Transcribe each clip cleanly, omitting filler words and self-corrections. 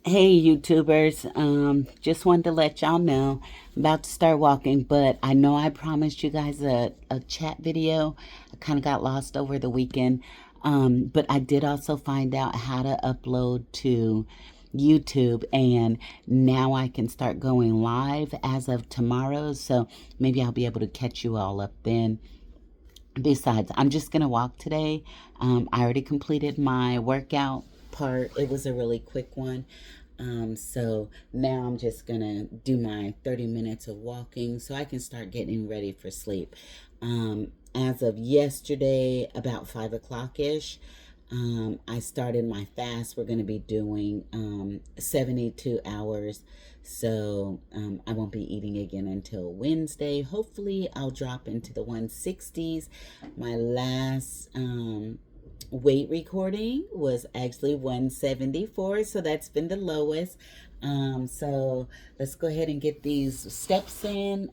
Hey YouTubers, just wanted to let y'all know I'm about to start walking, but I know I promised you guys a chat video. I kind of got lost over the weekend, but I did also find out how to upload to YouTube, and now I can start going live as of tomorrow, so maybe I'll be able to catch you all up then. Besides, I'm just gonna walk today. I already completed my workout part. It was a really quick one. So now I'm just gonna do my 30 minutes of walking so I can start getting ready for sleep. As of yesterday, about 5 o'clock ish, I started my fast. We're going to be doing 72 hours. So I won't be eating again until Wednesday. Hopefully, I'll drop into the 160s. My last weight recording was actually 174. So that's been the lowest. So let's go ahead and get these steps in.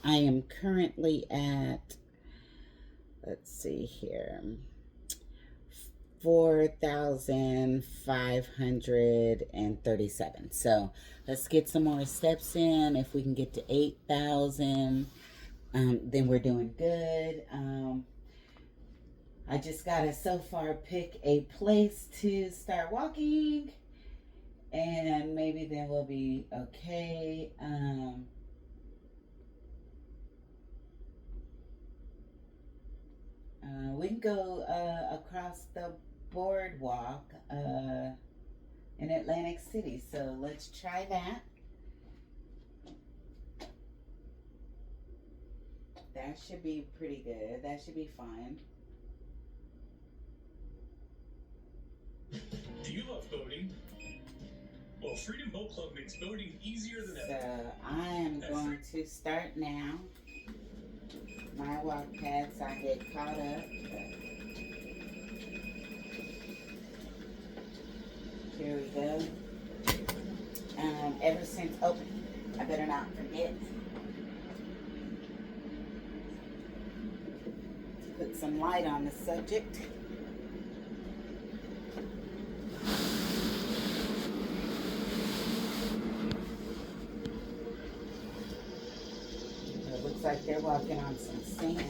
I am currently at, let's see here, 4,537. So let's get some more steps in. If we can get to 8,000, then we're doing good. I just gotta so far pick a place to start walking, and maybe then we'll be okay. We can go across the boardwalk in Atlantic City. So let's try that. That should be pretty good. That should be fine. Do you love boating? Well, Freedom Boat Club makes boating easier than ever. So I am going to start now. My walk paths, I get caught up. Here we go. Ever since, oh, I better not forget. Put some light on the subject. It looks like they're walking on some sand.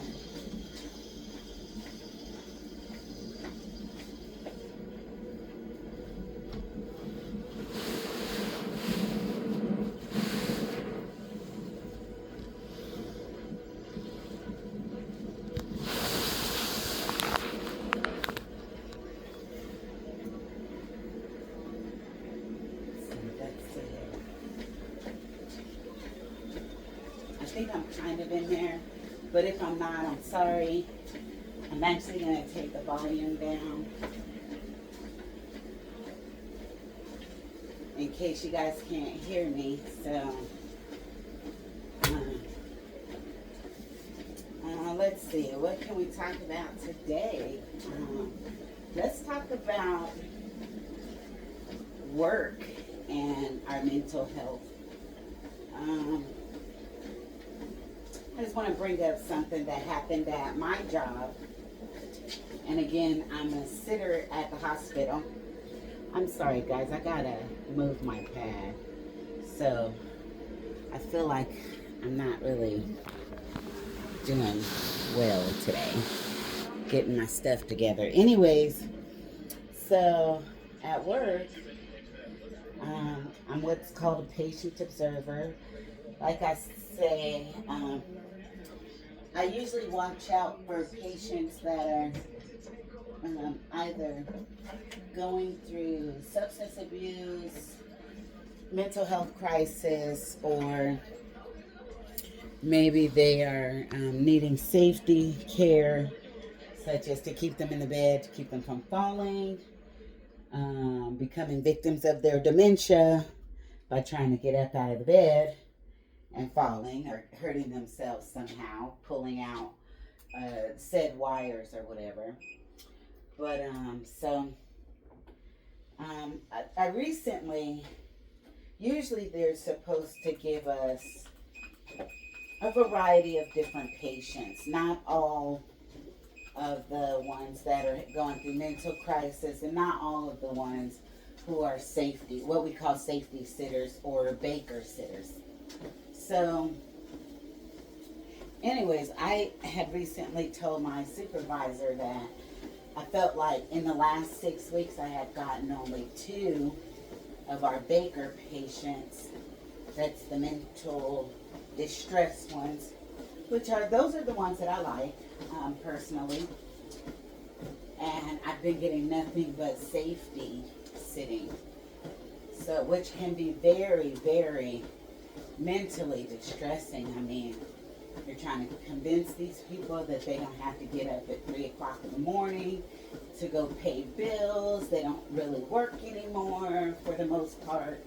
I think I'm kind of in there, but if I'm not, I'm sorry. I'm actually going to take the volume down in case you guys can't hear me. So, let's see, what can we talk about today? Let's talk about work and our mental health. I just want to bring up something that happened at my job. And again, I'm a sitter at the hospital. I'm sorry, guys. I gotta move my pad. So I feel like I'm not really doing well today. Getting my stuff together. Anyways, so at work, I'm what's called a patient observer. Like I say, I usually watch out for patients that are either going through substance abuse, mental health crisis, or maybe they are needing safety care, such as to keep them in the bed, to keep them from falling, becoming victims of their dementia by trying to get up out of the bed and falling or hurting themselves somehow, pulling out said wires or whatever. But I recently, usually they're supposed to give us a variety of different patients, not all of the ones that are going through mental crisis and not all of the ones who are safety, what we call safety sitters or baker sitters. So, anyways, I had recently told my supervisor that I felt like in the last 6 weeks I had gotten only 2 of our baker patients. That's the mental distressed ones, those are the ones that I like personally. And I've been getting nothing but safety sitting. So, which can be very, very mentally distressing. I mean, you're trying to convince these people that they don't have to get up at 3 o'clock in the morning to go pay bills. They don't really work anymore for the most part.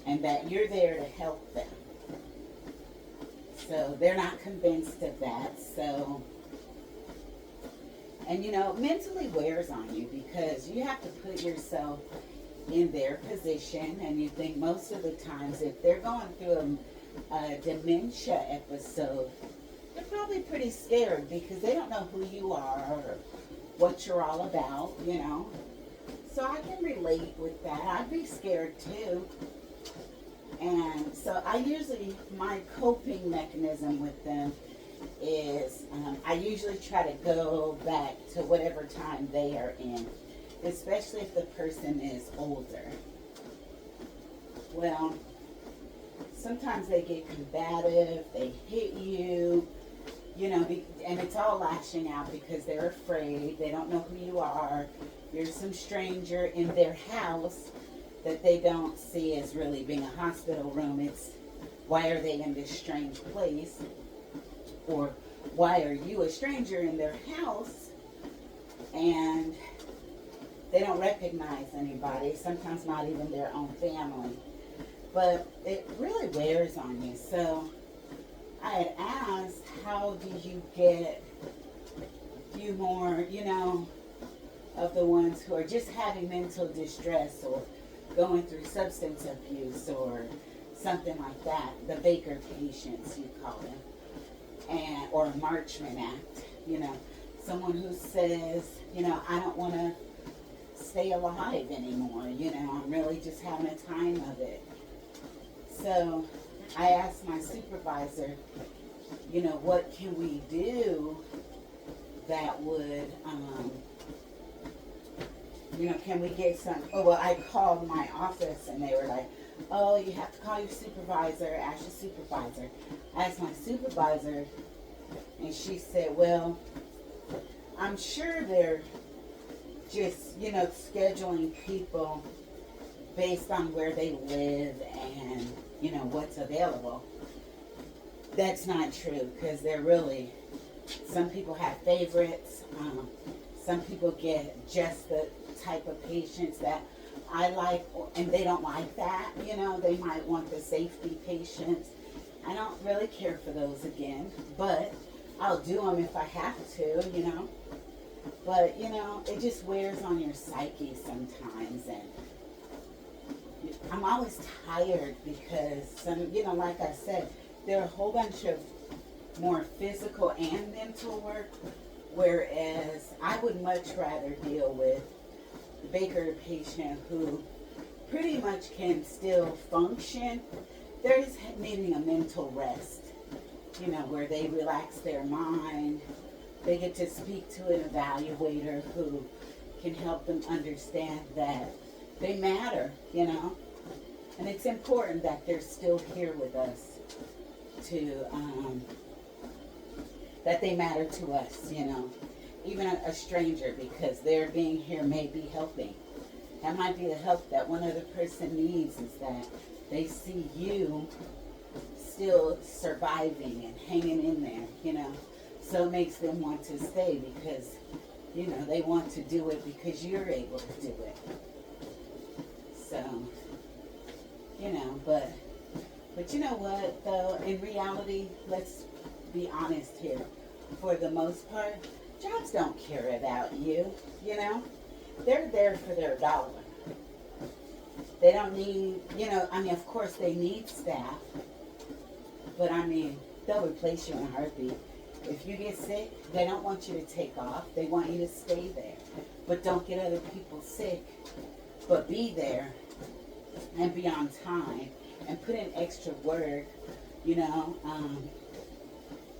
And that you're there to help them. So they're not convinced of that. So, and you know, mentally wears on you because you have to put yourself in their position. And you think most of the times if they're going through a dementia episode, they're probably pretty scared because they don't know who you are or what you're all about, you know. So I can relate with that. I'd be scared too. And so my coping mechanism with them is I usually try to go back to whatever time they are in, especially if the person is older. Well, sometimes they get combative, they hit you, you know, and it's all lashing out because they're afraid, they don't know who you are, you're some stranger in their house that they don't see as really being a hospital room. It's why are they in this strange place? Or why are you a stranger in their house? And they don't recognize anybody, sometimes not even their own family. But it really wears on you. So I had asked, how do you get a few more, you know, of the ones who are just having mental distress or going through substance abuse or something like that, the Baker patients, you call them, and or Marchman Act, you know, someone who says, you know, I don't want to stay alive anymore, you know, I'm really just having a time of it. So I asked my supervisor, you know, what can we do that would, you know, can we get some, I called my office and they were like, oh, you have to call your supervisor, ask your supervisor. I asked my supervisor and she said, well, I'm sure they're just, you know, scheduling people based on where they live and, you know, what's available. That's not true because they're really, some people have favorites. Some people get just the type of patients that I like, and they don't like that, you know, they might want the safety patients. I don't really care for those again, but I'll do them if I have to, you know. But, you know, it just wears on your psyche sometimes, and I'm always tired because some, you know, like I said, there are a whole bunch of more physical and mental work, whereas I would much rather deal with the Baker patient who pretty much can still function. They're just needing a mental rest, you know, where they relax their mind. They get to speak to an evaluator who can help them understand that they matter, you know. And it's important that they're still here with us to, that they matter to us, you know. Even a stranger, because their being here may be helping. That might be the help that one other person needs, is that they see you still surviving and hanging in there, you know. So it makes them want to stay because, you know, they want to do it because you're able to do it. So, you know, but you know what, though, in reality, let's be honest here. For the most part, jobs don't care about you, you know. They're there for their dollar. They don't need, you know, I mean, of course they need staff, but I mean, they'll replace you in a heartbeat. If you get sick, they don't want you to take off. They want you to stay there. but don't get other people sick. But be there and be on time and put in extra work. You know,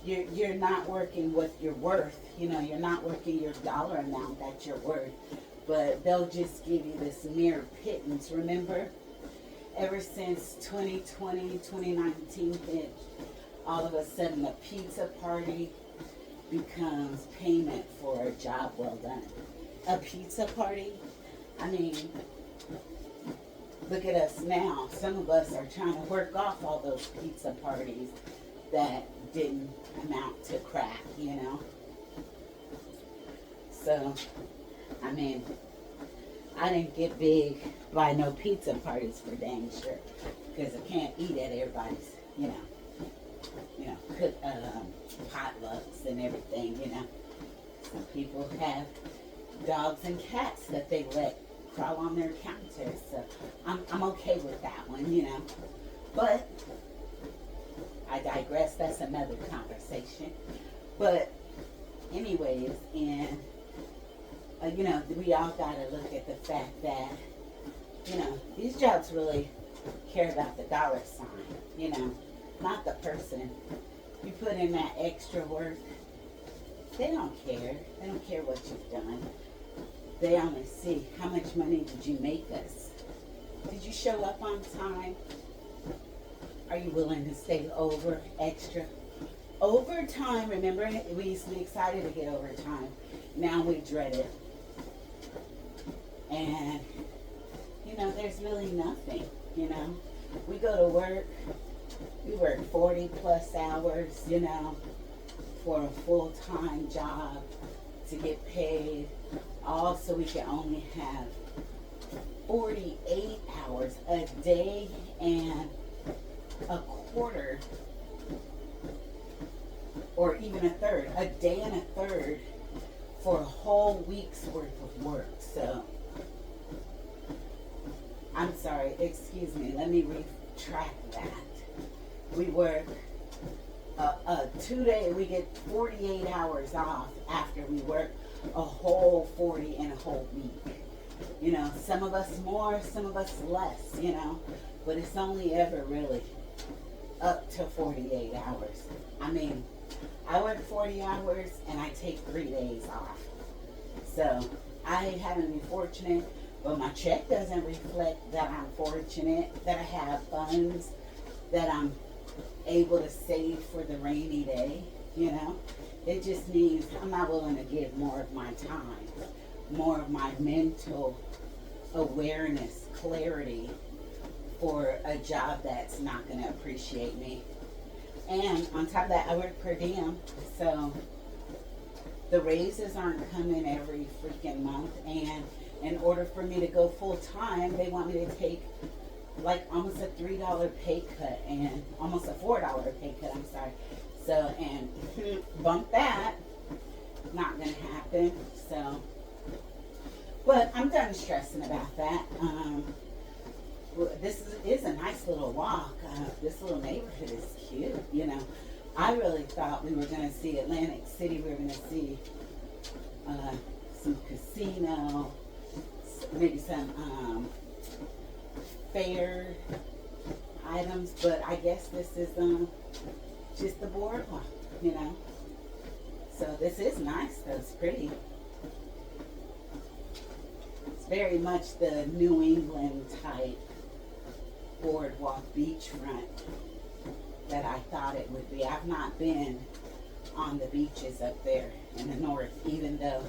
you're not working what you're worth. You know, you're not working your dollar amount that you're worth. But they'll just give you this mere pittance. Remember, ever since 2020, 2019 hit, all of a sudden a pizza party becomes payment for a job well done. A pizza party? I mean, look at us now. Some of us are trying to work off all those pizza parties that didn't amount to crap, you know? So, I mean, I didn't get big by no pizza parties for dang sure, because I can't eat at everybody's, you know, cook, potlucks and everything, you know. Some people have dogs and cats that they let crawl on their counters, so I'm okay with that one, you know. But I digress. That's another conversation. But anyways, and you know, we all got to look at the fact that, you know, these jobs really care about the dollar sign, you know, not the person. You put in that extra work, they don't care. They don't care what you've done. They only see how much money did you make us. Did you show up on time? Are you willing to stay over extra? Overtime, remember, we used to be excited to get overtime. Now we dread it. And, you know, there's really nothing, you know. We go to work, we work 40 plus hours, you know, for a full-time job to get paid. Also, we can only have 48 hours a day and a quarter, or even a third, a day and a third for a whole week's worth of work. So, I'm sorry, excuse me, let me retract that. We work 2 days, we get 48 hours off after we work a whole 40 in a whole week. You know, some of us more, some of us less, you know, but it's only ever really up to 48 hours. I mean, I work 40 hours and I take 3 days off. So I happen to be fortunate, but my check doesn't reflect that I'm fortunate, that I have funds, that I'm able to save for the rainy day, you know. It just means I'm not willing to give more of my time, more of my mental awareness, clarity for a job that's not going to appreciate me. And on top of that, I work per diem, so the raises aren't coming every freaking month. And in order for me to go full time, they want me to take like almost a $3 pay cut and almost a $4 pay cut, I'm sorry. So, and bump that, not gonna happen. So, but I'm done stressing about that. This is a nice little walk. This little neighborhood is cute, you know. I really thought we were gonna see Atlantic City. We were gonna see some casino, maybe some fair items, but I guess this is just the boardwalk, you know. So this is nice though, it's pretty. It's very much the New England type boardwalk beachfront that I thought it would be. I've not been on the beaches up there in the north, even though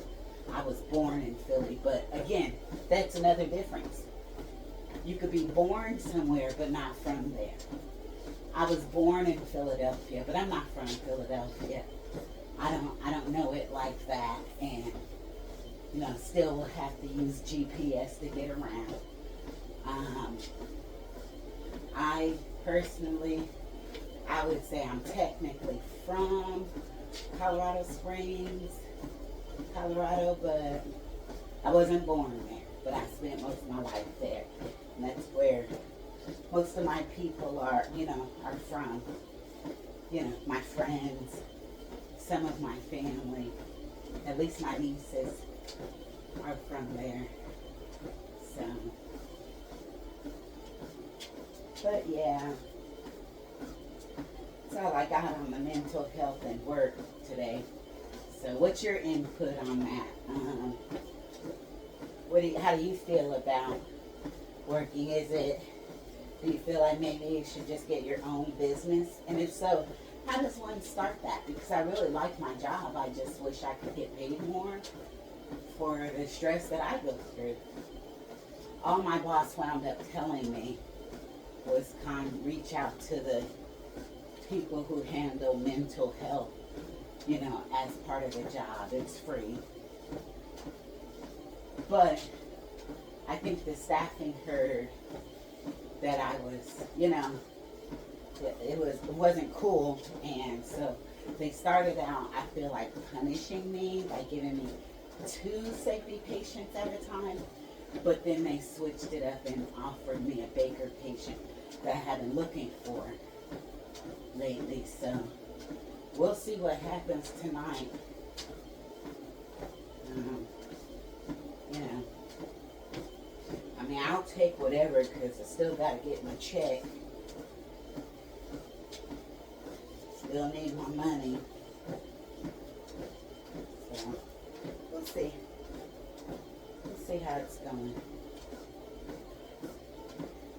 I was born in Philly. But again, that's another difference. You could be born somewhere but not from there. I was born in Philadelphia, but I'm not from Philadelphia. I don't know it like that, and you know, still will have to use GPS to get around. I personally, I would say I'm technically from Colorado Springs, Colorado, but I wasn't born there, but I spent most of my life there. And that's where most of my people are, you know, are from. You know, my friends, some of my family, at least my nieces. are from there. So, but yeah, that's all I got on the mental health and work today. So, what's your input on that? How do you feel about working? Do you feel like maybe you should just get your own business? And if so, how does one start that? Because I really like my job. I just wish I could get paid more for the stress that I go through. All my boss wound up telling me was reach out to the people who handle mental health, as part of the job. It's free. But I think the staffing heard that I was, it wasn't cool, and so they started out, I feel like, punishing me by giving me 2 safety patients at a time, but then they switched it up and offered me a Baker patient that I have been looking for lately. So we'll see what happens tonight. I mean, I'll take whatever because I still got to get my check. Still need my money. So, we'll see. We'll see how it's going.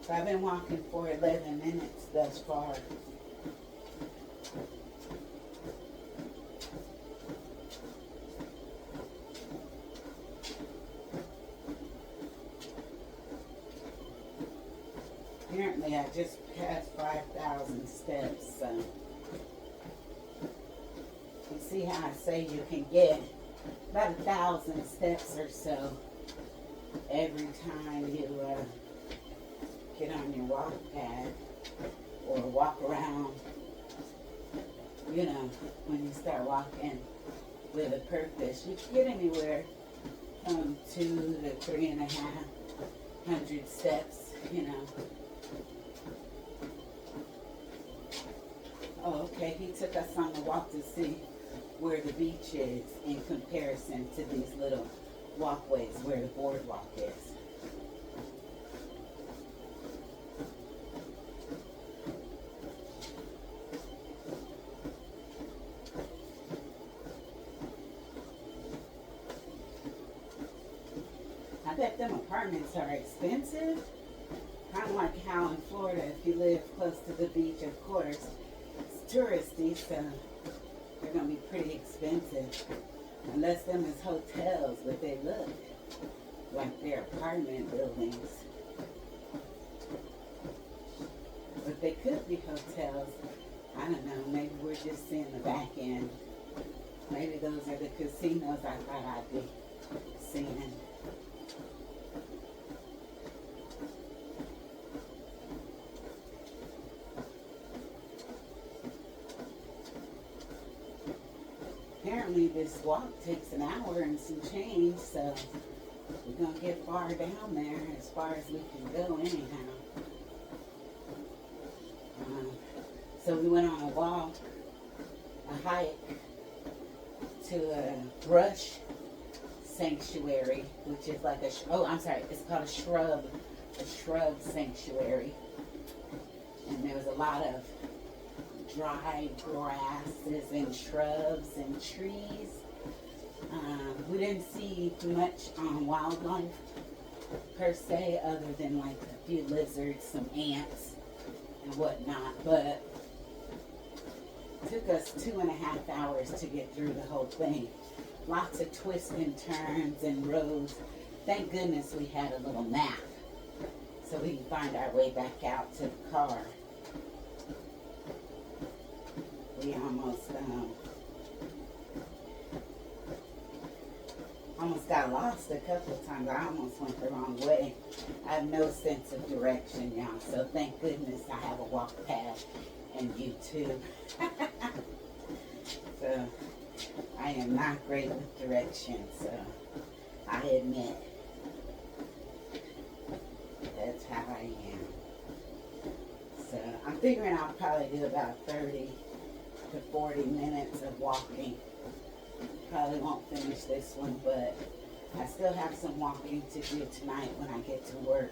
So I've been walking for 11 minutes thus far. Apparently I just passed 5,000 steps, so you see how I say you can get about 1,000 steps or so every time you get on your walk pad or walk around, when you start walking with a purpose. You can get anywhere from 200 to 3,500 steps, Oh, okay, he took us on the walk to see where the beach is in comparison to these little walkways where the boardwalk is. I bet them apartments are expensive. Kind of like how in Florida, if you live close to the beach, of course, it's touristy, so they're going to be pretty expensive. Unless them is hotels, but they look like they're apartment buildings. But they could be hotels. I don't know, maybe we're just seeing the back end. Maybe those are the casinos I thought I'd be seeing. Apparently this walk takes an hour and some change, so we're going to get far down there, as far as we can go anyhow. So we went on a walk, a hike, to a brush sanctuary, which is like it's called a shrub sanctuary. And there was a lot of dry grasses and shrubs and trees. We didn't see much wildlife per se, other than like a few lizards, some ants and whatnot, but it took us 2.5 hours to get through the whole thing. Lots of twists and turns and roads. Thank goodness we had a little nap so we can find our way back out to the car. We almost got lost a couple of times. I almost went the wrong way. I have no sense of direction now, so thank goodness I have a walk pad and YouTube. So I am not great with directions, so I admit that's how I am. So I'm figuring I'll probably do about 30 to 40 minutes of walking. Probably won't finish this one, but I still have some walking to do tonight when I get to work.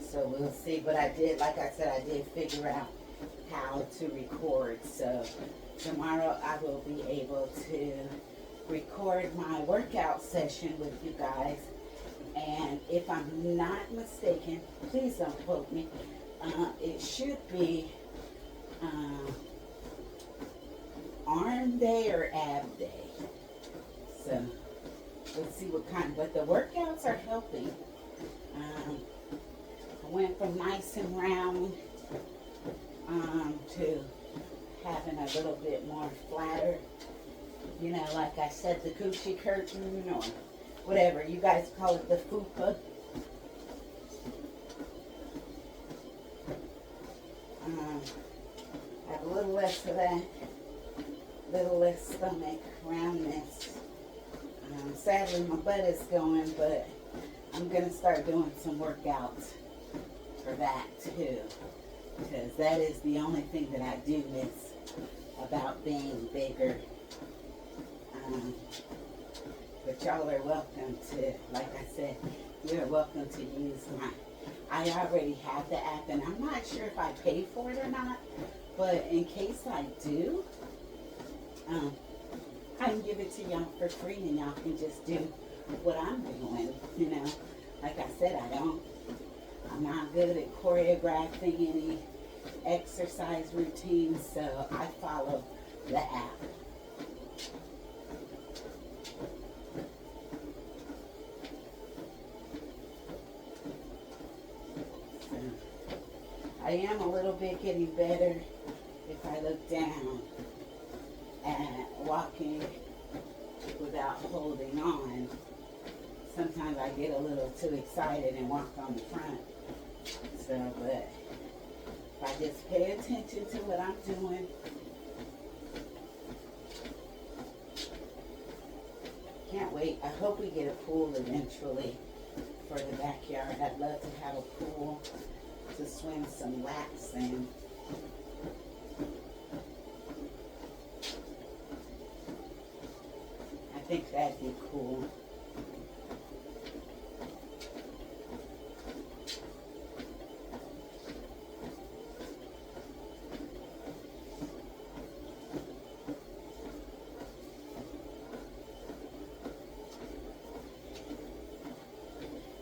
So we'll see. But I did, like I said, I did figure out how to record. So tomorrow I will be able to record my workout session with you guys. And if I'm not mistaken, please don't quote me, it should be arm day or ab day. So let's see what kind, but the workouts are helping. I went from nice and round to having a little bit more flatter, you know, like I said, the coochie curtain or whatever. You guys call it the fupa. I have a little less of that, little less stomach roundness. Sadly, my butt is going, but I'm going to start doing some workouts for that too, because that is the only thing that I do miss about being bigger. But y'all are welcome to, like I said, you're welcome to use I already have the app, and I'm not sure if I pay for it or not, but in case I do, I can give it to y'all for free, and y'all can just do what I'm doing, you know. Like I said, I'm not good at choreographing any exercise routines, so I follow the app. So, I am a little bit getting better if I look down at walking without holding on. Sometimes I get a little too excited and walk on the front. So, but if I just pay attention to what I'm doing, can't wait. I hope we get a pool eventually for the backyard. I'd love to have a pool to swim some laps in. I think that'd be cool.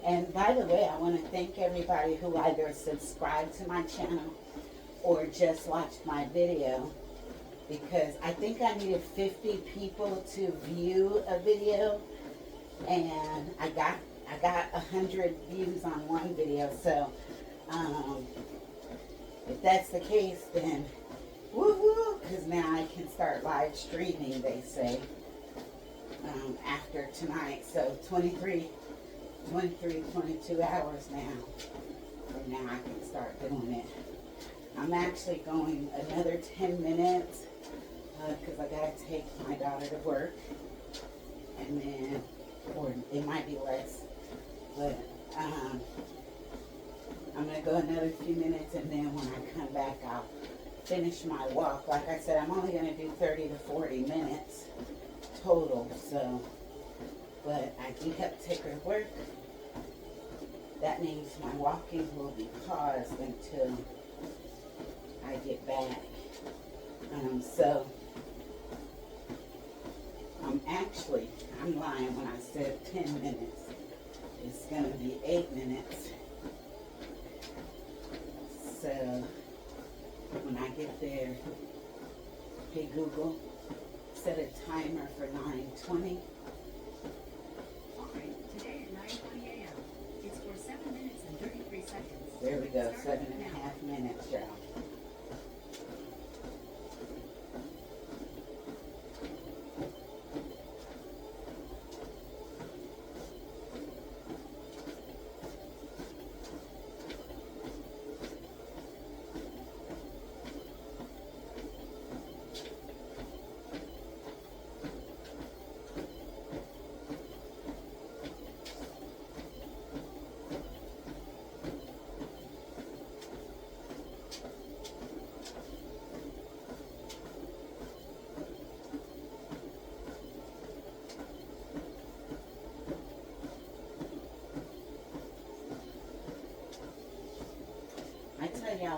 And by the way, I want to thank everybody who either subscribed to my channel or just watched my video, because I think I needed 50 people to view a video, and I got 100 views on one video. So if that's the case, then woohoo, because now I can start live streaming, they say, after tonight. So 22 hours now. From now I can start doing it. I'm actually going another 10 minutes because I gotta take my daughter to work, and then, or it might be less, but I'm gonna go another few minutes, and then when I come back I'll finish my walk. Like I said, I'm only gonna do 30 to 40 minutes total, so, but I do have to take her to work. That means my walking will be paused until I get back. So I'm lying when I said 10 minutes. It's going to be 8 minutes. So when I get there, hey Google, set a timer for 9:20. Today at 9:20 a.m. It's for 7 minutes and 33 seconds. There we go, 7.5 minutes, y'all.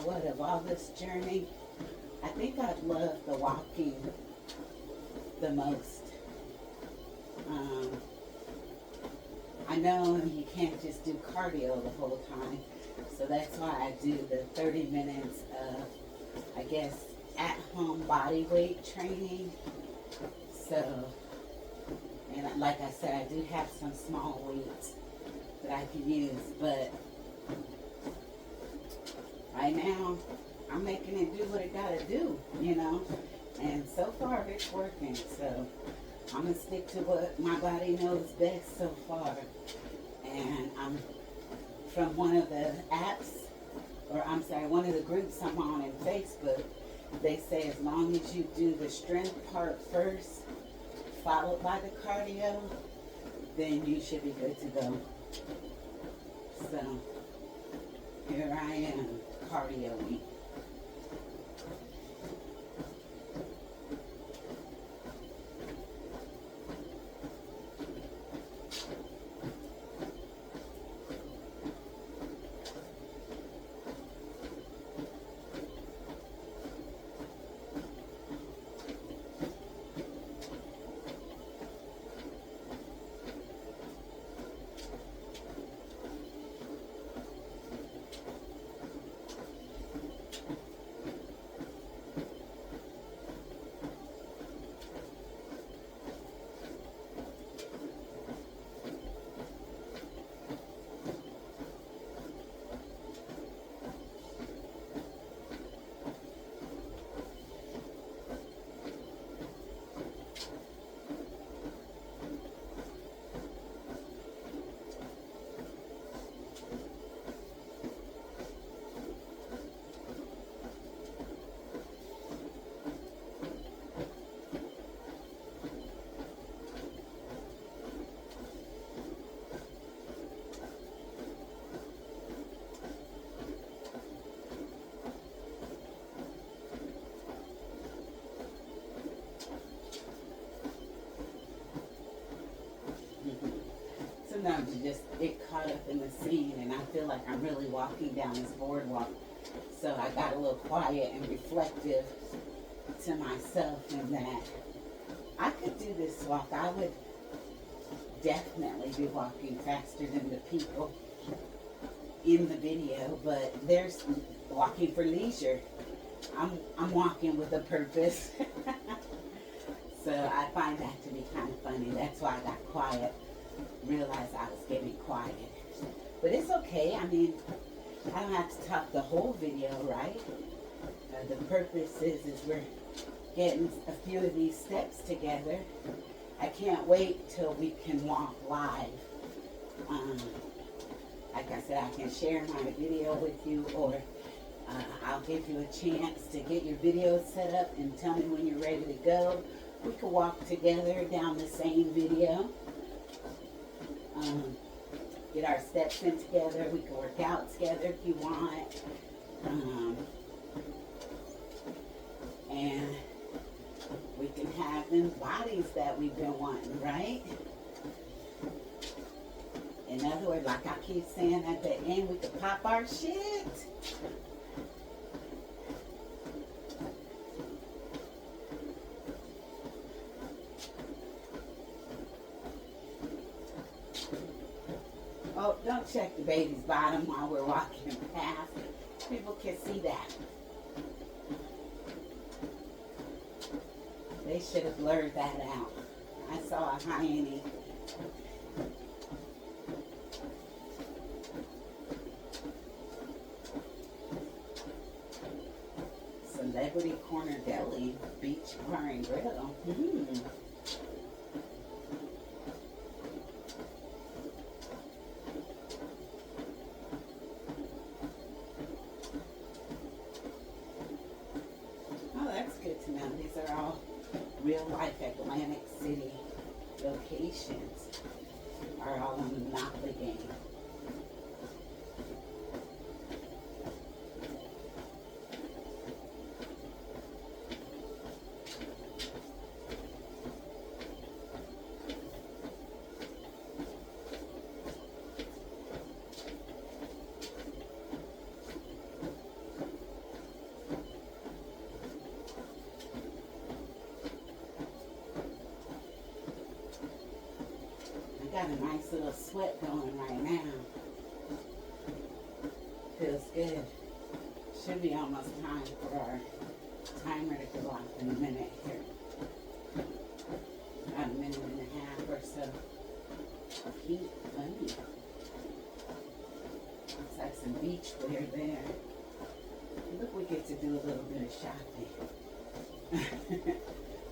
what, of all this journey, I think I've loved the walking the most. I know you can't just do cardio the whole time, so that's why I do the 30 minutes of, I guess, at-home body weight training. So, and like I said, I do have some small weights that I can use, but right now, I'm making it do what it gotta do, you know? And so far, it's working, so I'm gonna stick to what my body knows best so far. And I'm from one of the apps, or I'm sorry, one of the groups I'm on in Facebook, they say as long as you do the strength part first, followed by the cardio, then you should be good to go. So, here I am, cardio week. Sometimes you just get caught up in the scene, and I feel like I'm really walking down this boardwalk. So I got a little quiet and reflective to myself in that I could do this walk. I would definitely be walking faster than the people in the video, but there's walking for leisure. I'm walking with a purpose. So I find that to be kind of funny. That's why I got quiet. Realized I was getting quiet. But it's okay. I mean, I don't have to talk the whole video, right? The purpose is we're getting a few of these steps together. I can't wait till we can walk live. Like I said, I can share my video with you, or I'll give you a chance to get your video set up and tell me when you're ready to go. We could walk together down the same video. Get our steps in together. We can work out together if you want. And we can have them bodies that we've been wanting, right? In other words, like I keep saying at the end, we can pop our shit. Oh, don't check the baby's bottom while we're walking past. People can see that. They should have blurred that out. I saw a hyena. Celebrity Corner Deli, Beach Bar and Grill. Oh, that's good to know. These are all real life Atlantic City locations. Are all on the Monopoly game. got a nice little sweat going right now. Feels good. Should be almost time for our timer to go off in a minute here. About a minute and a half or so of heat. Funny. Looks like some beach wear there. Look, we get to do a little bit of shopping.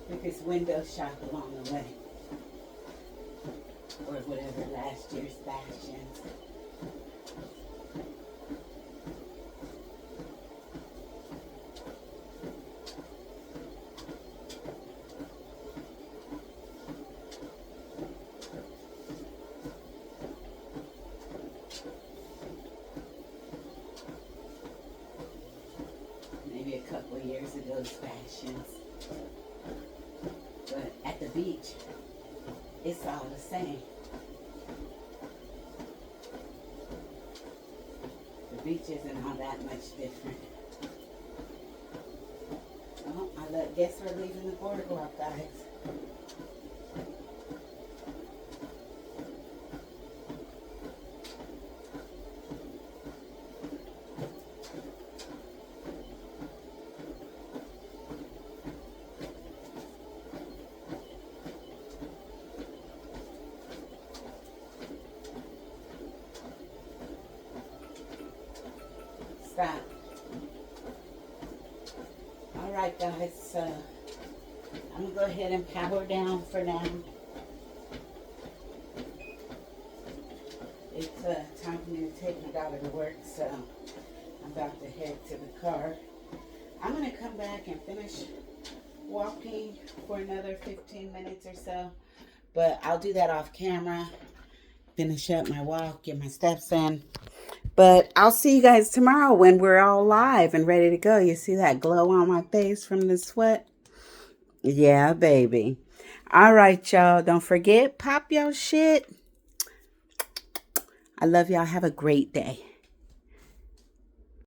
We could window shop along the way. Or whatever last year's fashions. Maybe a couple of years ago's fashions. But at the beach, it's all the same. The beach isn't all that much different. Oh, guess we're leaving the boardwalk, guys. Stop. All right, guys. So I'm gonna go ahead and power down for now. It's time for me to take my daughter to work, so I'm about to head to the car. I'm gonna come back and finish walking for another 15 minutes or so, but I'll do that off camera. Finish up my walk, get my steps in. But I'll see you guys tomorrow when we're all live and ready to go. You see that glow on my face from the sweat? Yeah, baby. All right, y'all. Don't forget, pop your shit. I love y'all. Have a great day.